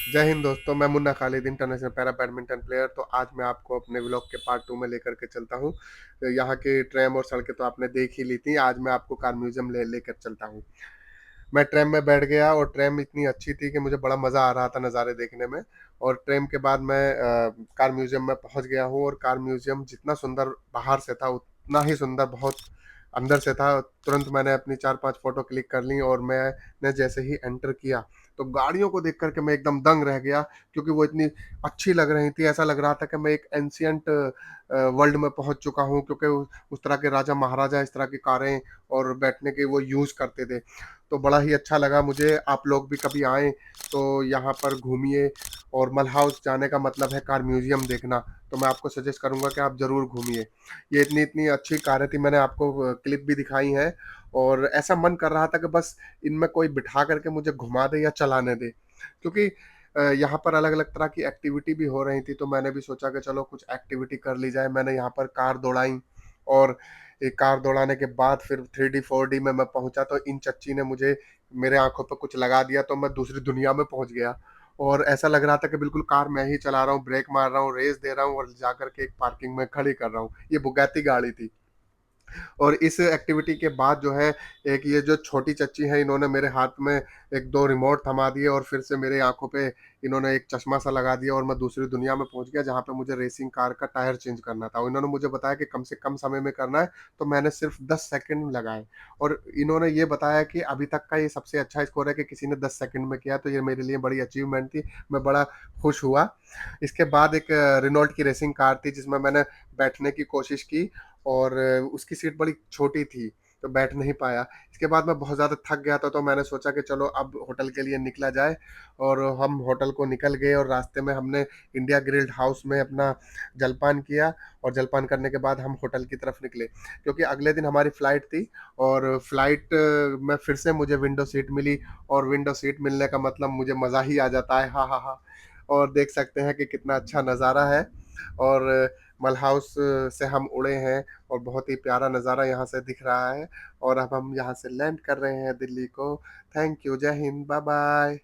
जय हिंद दोस्तों, मैं Munna Khalid international para badminton player. तो आज मैं आपको अपने व्लॉग के पार्ट 2 में लेकर के चलता हूँ। यहाँ की ट्रेम और सड़कें तो आपने देख ही ली थी। आज मैं आपको कार म्यूजियम लेकर चलता हूँ। मैं ट्रेन में बैठ गया और ट्रेन इतनी अच्छी थी कि मुझे बड़ा मज़ा आ रहा था नज़ारे देखने में। और ट्रेन के बाद मैं कार म्यूजियम में पहुँच गया हूँ, और कार म्यूजियम जितना सुंदर बाहर से था उतना ही सुंदर बहुत अंदर से था। तुरंत मैंने अपनी 4-5 फ़ोटो क्लिक कर ली, और मैंने जैसे ही एंटर किया तो गाड़ियों को देख कर के मैं एकदम दंग रह गया, क्योंकि वो इतनी अच्छी लग रही थी। ऐसा लग रहा था कि मैं एक एंशिएंट वर्ल्ड में पहुँच चुका हूँ, क्योंकि उस तरह के राजा महाराजा इस तरह की कारें और बैठने के वो यूज़ करते थे। तो बड़ा ही अच्छा लगा मुझे। आप लोग भी कभी आएँ तो यहाँ पर घूमिए। और मल हाउस जाने का मतलब है कार म्यूज़ियम देखना, तो मैं आपको सजेस्ट करूँगा कि आप ज़रूर घूमिए। ये इतनी अच्छी कारें थी, मैंने आपको क्लिप भी दिखाई हैं, और ऐसा मन कर रहा था कि बस इनमें कोई बिठा करके मुझे घुमा दे या चलाने दे। क्योंकि यहाँ पर अलग-अलग तरह की एक्टिविटी भी हो रही थी, तो मैंने भी सोचा कि चलो कुछ एक्टिविटी कर ली जाए। मैंने यहाँ पर कार दौड़ाई, और ये कार दौड़ाने के बाद फिर 3D 4D में मैं पहुँचा, तो इन चच्ची ने मुझे मेरे आँखों पे कुछ लगा दिया, तो मैं दूसरी दुनिया में पहुँच गया। और ऐसा लग रहा था कि बिल्कुल कार मैं ही चला रहा हूँ, ब्रेक मार रहा हूँ, रेस दे रहा हूँ, और जाकर के एक पार्किंग में खड़ी कर रहा हूँ। ये बुगाटी गाड़ी थी। और इस एक्टिविटी के बाद जो है, एक ये जो छोटी चच्ची हैं, इन्होंने मेरे हाथ में 1-2 रिमोट थमा दिए, और फिर से मेरे आँखों पे इन्होंने एक चश्मा सा लगा दिया, और मैं दूसरी दुनिया में पहुँच गया, जहाँ पे मुझे रेसिंग कार का टायर चेंज करना था। और इन्होंने मुझे बताया कि कम से कम समय में करना है, तो मैंने सिर्फ़ 10 सेकंड लगाए। और इन्होंने ये बताया कि अभी तक का ये सबसे अच्छा स्कोर है कि किसी ने 10 सेकंड में किया, तो ये मेरे लिए बड़ी अचीवमेंट थी। मैं बड़ा खुश हुआ। इसके बाद एक रेनॉल्ट की रेसिंग कार थी, जिसमें मैंने बैठने की कोशिश की, और उसकी सीट बड़ी छोटी थी, तो बैठ नहीं पाया। इसके बाद मैं बहुत ज़्यादा थक गया था, तो मैंने सोचा कि चलो अब होटल के लिए निकला जाए, और हम होटल को निकल गए, और रास्ते में हमने इंडिया ग्रिल्ड हाउस में अपना जलपान किया, और जलपान करने के बाद हम होटल की तरफ निकले, क्योंकि अगले दिन हमारी फ़्लाइट थी। और फ़्लाइट में फिर से मुझे विंडो सीट मिली, और विंडो सीट मिलने का मतलब मुझे मज़ा ही आ जाता है। हाँ, हाँ, हाँ। और देख सकते हैं कि कितना अच्छा नज़ारा है। और मल हाउस से हम उड़े हैं, और बहुत ही प्यारा नज़ारा यहाँ से दिख रहा है। और अब हम यहाँ से लैंड कर रहे हैं दिल्ली को। थैंक यू, जय हिंद, बाय बाय।